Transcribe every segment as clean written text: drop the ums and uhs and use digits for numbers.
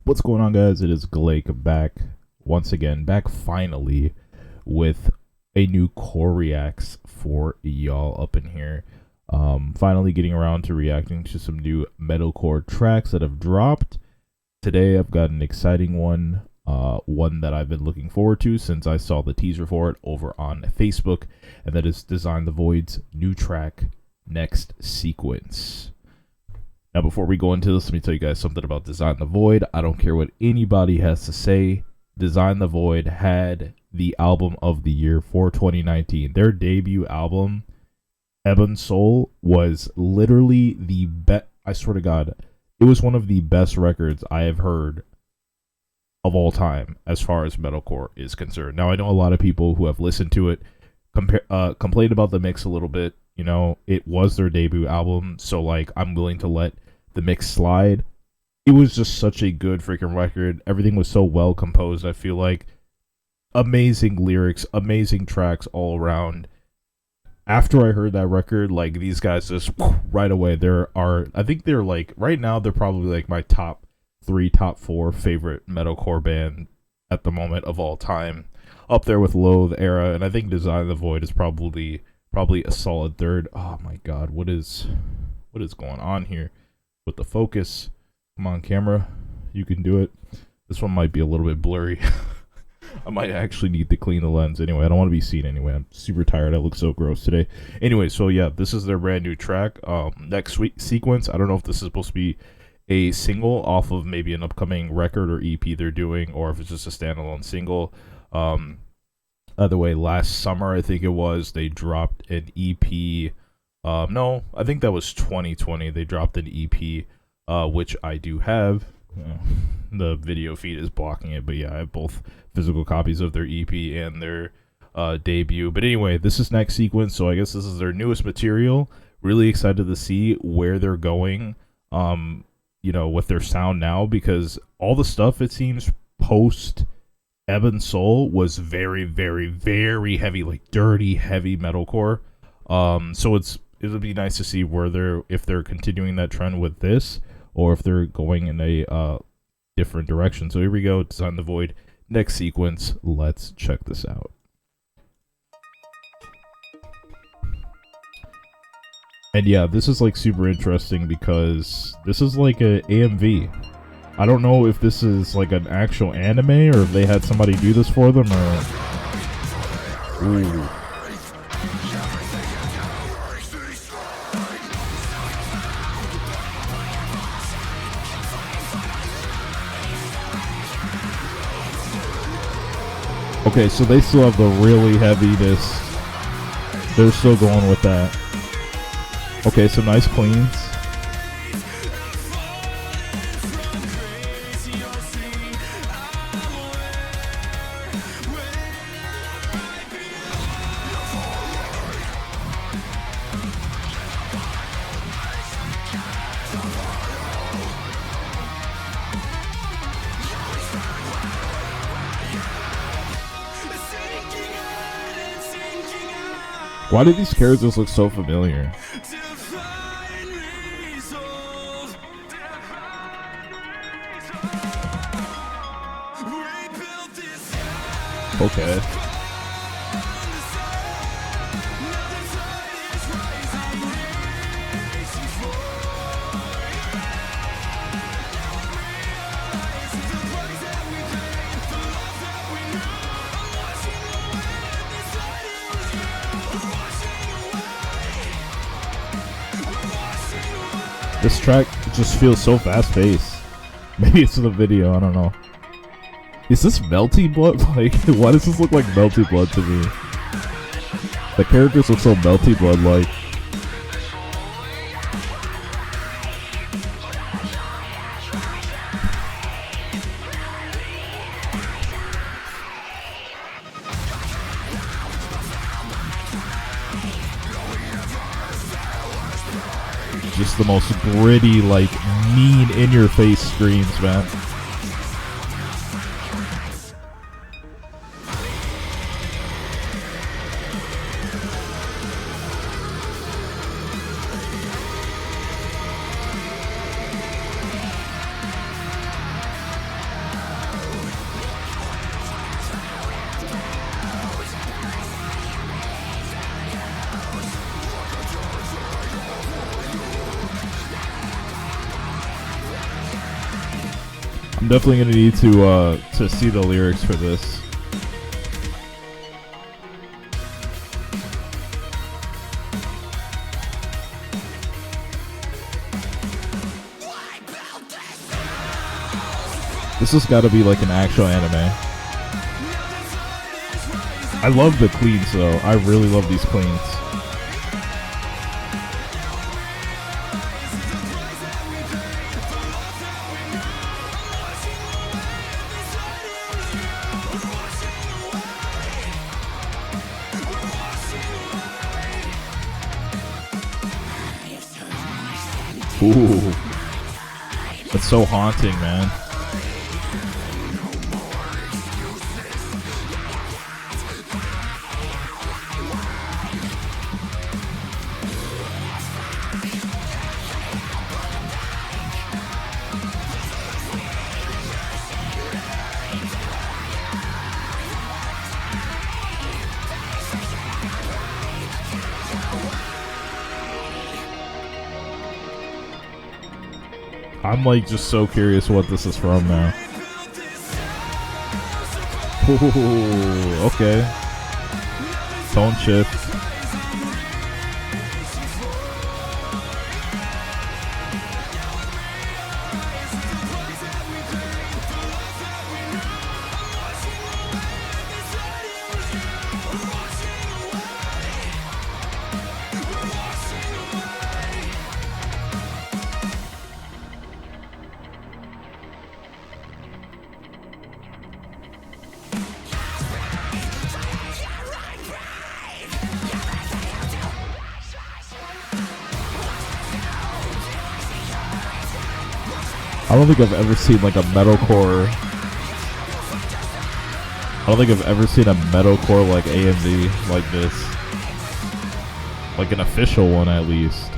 What's going on, guys? It is Glake back once again, back finally with a new core reacts for y'all up in here. Finally getting around to reacting to some new metalcore tracks that have dropped. Today I've got an exciting one, one that I've been looking forward to since I saw the teaser for it over on Facebook, and that is Design the Void's new track, Next Sequence. Now, before we go into this, let me tell you guys something about Design the Void. I don't care what anybody has to say. Design the Void had the album of the year for 2019. Their debut album, Ebon Soul, was literally the best. I swear to God, it was one of the best records I have heard of all time as far as metalcore is concerned. Now, I know a lot of people who have listened to it complained about the mix a little bit. You know, it was their debut album, so like I'm willing to let the mix slide. It was just such a good freaking record. Everything was so well composed. I feel like amazing lyrics, amazing tracks all around. After I heard that record, like these guys just right away. I think they're like right now they're probably like my top 3, top 4 favorite metalcore band at the moment of all time, up there with Loathe era, and I think Design the Void is probably a solid third. Oh my God, what is going on here with the focus? Come on, camera, you can do it. This one might be a little bit blurry. I might actually need to clean the lens. Anyway, I don't want to be seen anyway. I'm super tired. I look so gross today. Anyway, so yeah, this is their brand new track, Next Sequence. I don't know if this is supposed to be a single off of maybe an upcoming record or EP they're doing, or if it's just a standalone single. Either way, last summer I think it was, they dropped an EP. No, I think that was 2020. They dropped an EP, which I do have. The video feed is blocking it, but yeah, I have both physical copies of their EP and their debut. But anyway, this is Next Sequence, so I guess this is their newest material. Really excited to see where they're going, with their sound now, because all the stuff, it seems, post Ebon Soul was very, very, very heavy, like dirty, heavy metalcore. So it'll be nice to see if they're continuing that trend with this, or if they're going in a different direction. So here we go, Design the Void, Next Sequence. Let's check this out. And yeah, this is like super interesting because this is like a AMV. I don't know if this is like an actual anime or if they had somebody do this for them or... Ooh. Okay, so they still have the really heaviness. They're still going with that. Okay, some nice cleans. Why do these characters look so familiar? Okay. This track just feels so fast-paced. Maybe it's the video, I don't know. Is this Melty Blood? Like, why does this look like Melty Blood to me? The characters look so Melty Blood-like. Just the most gritty, like, mean, in-your-face screams, man. I'm definitely gonna need to see the lyrics for this. This has got to be like an actual anime. I love the cleans though. I really love these cleans. Ooh. That's so haunting, man. I'm like just so curious what this is from now. Ooh, okay. Tone shift. I don't think I've ever seen like a metalcore. I don't think I've ever seen a metalcore like AMV like this. Like an official one at least.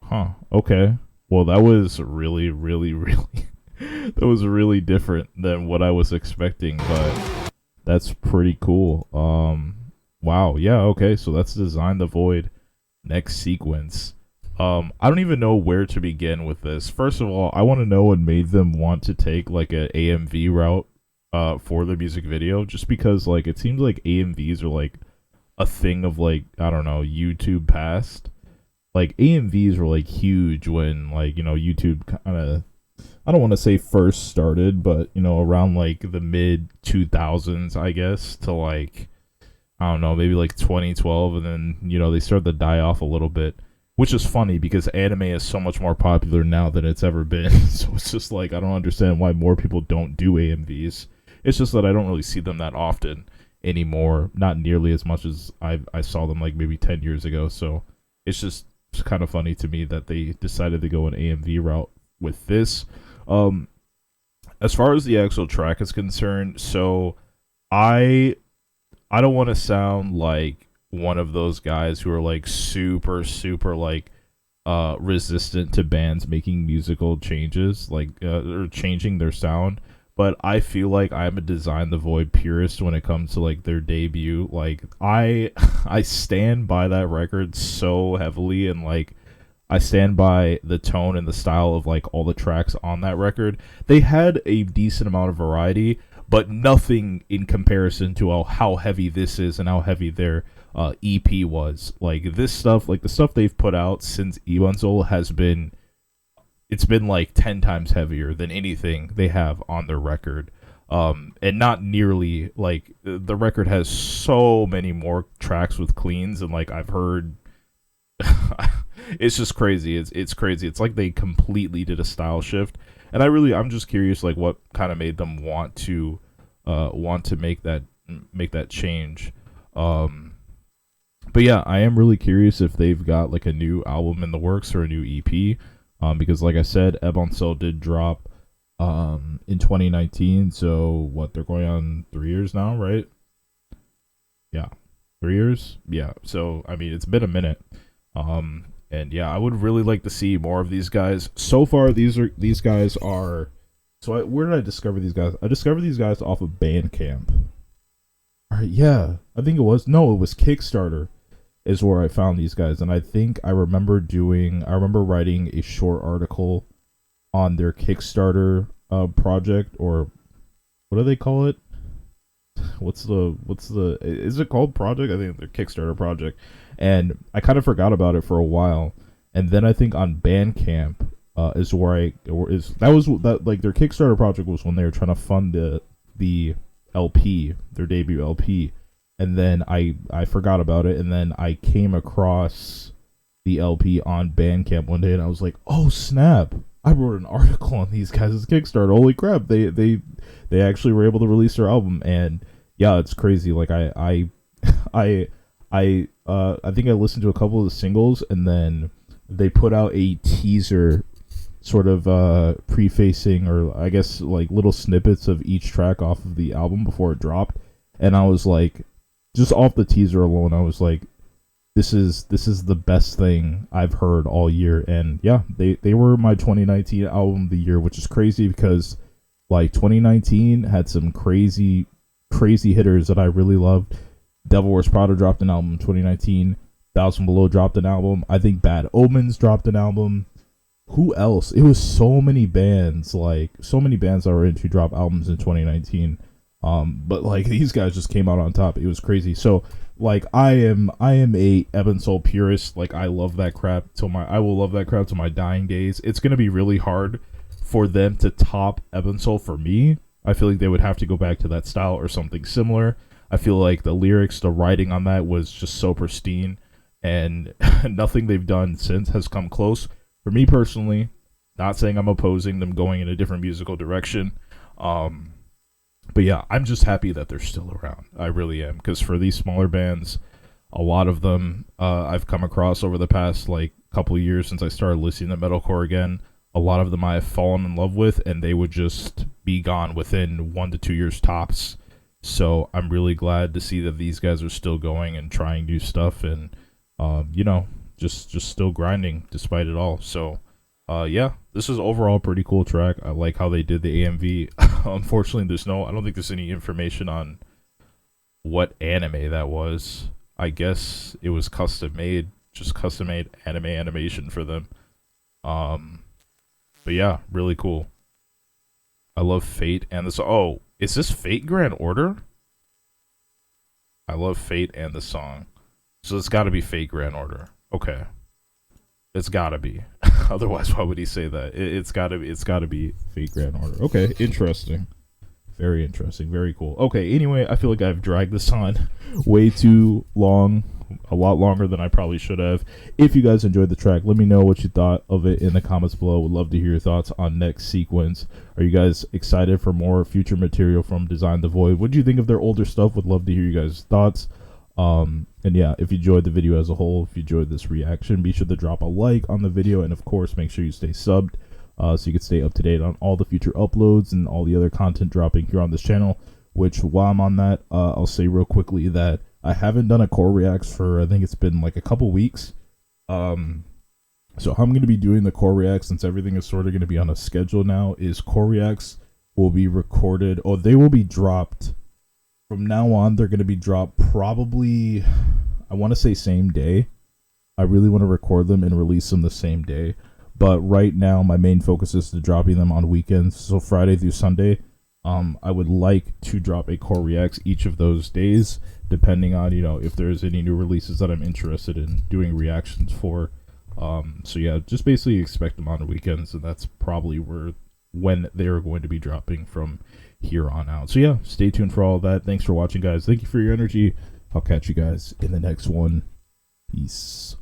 Huh. Okay. Well, that was really, really, really that was really different than what I was expecting, but that's pretty cool. Wow, yeah, okay, so that's Design the Void next sequence. I don't even know where to begin with this. First of all, I want to know what made them want to take like a AMV route for the music video, just because like it seems like AMVs are like a thing of like, I don't know, YouTube past. Like AMVs were like huge when like, you know, YouTube kind of, I don't want to say first started, but you know, around like the mid 2000s, I guess, to like, I don't know, maybe like 2012, and then, you know, they started to die off a little bit, which is funny because anime is so much more popular now than it's ever been. So it's just like, I don't understand why more people don't do AMVs. It's just that I don't really see them that often anymore, not nearly as much as I saw them like maybe 10 years ago. So it's kind of funny to me that they decided to go an AMV route with this. As far as the actual track is concerned, so I don't want to sound like one of those guys who are like super, super like resistant to bands making musical changes, like or changing their sound. But I feel like I'm a Design the Void purist when it comes to like their debut. Like I stand by that record so heavily, and like I stand by the tone and the style of like all the tracks on that record. They had a decent amount of variety, but nothing in comparison to how heavy this is and how heavy their EP was. Like this stuff, like the stuff they've put out since Ebunsoul it's been like 10 times heavier than anything they have on their record. And not nearly, like, the record has so many more tracks with cleans, and like I've heard it's just crazy. It's crazy. It's like they completely did a style shift. And I'm just curious, like, what kind of made them want to make that change. But yeah, I am really curious if they've got like a new album in the works or a new EP. Because like I said, Ebunsoul did drop in 2019. So what, they're going on 3 years now, right? Yeah, 3 years. Yeah. So I mean, it's been a minute. And yeah, I would really like to see more of these guys. So far, these guys are. So where did I discover these guys? I discovered these guys off of Bandcamp. All right, yeah, I think it was. No, it was Kickstarter. is where I found these guys, and I remember writing a short article on their Kickstarter project, or what do they call it? What's the is it called project? I think their Kickstarter project, and I kind of forgot about it for a while, and then I think on Bandcamp is where I or is that was that like their Kickstarter project was when they were trying to fund the LP, their debut LP, and then I forgot about it, and then I came across the LP on Bandcamp one day, and I was like, oh snap! I wrote an article on these guys' Kickstarter. Holy crap! They actually were able to release their album, and yeah, it's crazy. Like I think I listened to a couple of the singles, and then they put out a teaser, sort of prefacing, or I guess like little snippets of each track off of the album before it dropped, and I was like, just off the teaser alone, I was like, this is the best thing I've heard all year. And yeah, they were my 2019 album of the year, which is crazy because like 2019 had some crazy hitters that I really loved. Devil Wears Prada dropped an album in 2019. Thousand Below dropped an album. I think Bad Omens dropped an album. Who else? It was so many bands that were into drop albums in 2019. But like these guys just came out on top. It was crazy. So like I am a Ebon Soul purist. Like I love that crap I will love that crap till my dying days. It's gonna be really hard for them to top Ebon Soul for me. I feel like they would have to go back to that style or something similar. I feel like the lyrics, the writing on that was just so pristine, and nothing they've done since has come close. For me personally, not saying I'm opposing them going in a different musical direction. But yeah, I'm just happy that they're still around. I really am, because for these smaller bands, a lot of them I've come across over the past like couple of years since I started listening to metalcore again. A lot of them I have fallen in love with, and they would just be gone within 1 to 2 years tops. So I'm really glad to see that these guys are still going and trying new stuff, and just still grinding despite it all. So yeah, this is overall a pretty cool track. I like how they did the AMV. Unfortunately, I don't think there's any information on what anime that was. I guess it was custom made anime animation for them. But yeah, really cool. I love Fate and this. Oh, is this Fate Grand Order? I love Fate and the song. So it's got to be Fate Grand Order. Okay. It's gotta be. Otherwise, why would he say that? It's gotta be Fate Grand Order. Okay, interesting. Very interesting. Very cool. Okay, anyway, I feel like I've dragged this on way too long. A lot longer than I probably should have. If you guys enjoyed the track, let me know what you thought of it in the comments below. Would love to hear your thoughts on Next Sequence. Are you guys excited for more future material from Design the Void? What do you think of their older stuff? Would love to hear you guys' thoughts. And yeah, if you enjoyed the video as a whole, if you enjoyed this reaction, be sure to drop a like on the video, and of course make sure you stay subbed so you can stay up to date on all the future uploads and all the other content dropping here on this channel. Which, while I'm on that, I'll say real quickly that I haven't done a core reacts for, I think it's been like a couple weeks. So how I'm going to be doing the core reacts, since everything is sort of going to be on a schedule now, is core reacts will be recorded, or they will be dropped. From now on, they're going to be dropped probably, I want to say same day. I really want to record them and release them the same day. But right now, my main focus is to dropping them on weekends, so Friday through Sunday. I would like to drop a core reacts each of those days, depending on, if there's any new releases that I'm interested in doing reactions for. So yeah, just basically expect them on the weekends, and that's probably when they're going to be dropping from here on out. So yeah, stay tuned for all of that. Thanks for watching, guys. Thank you for your energy. I'll catch you guys in the next one. Peace.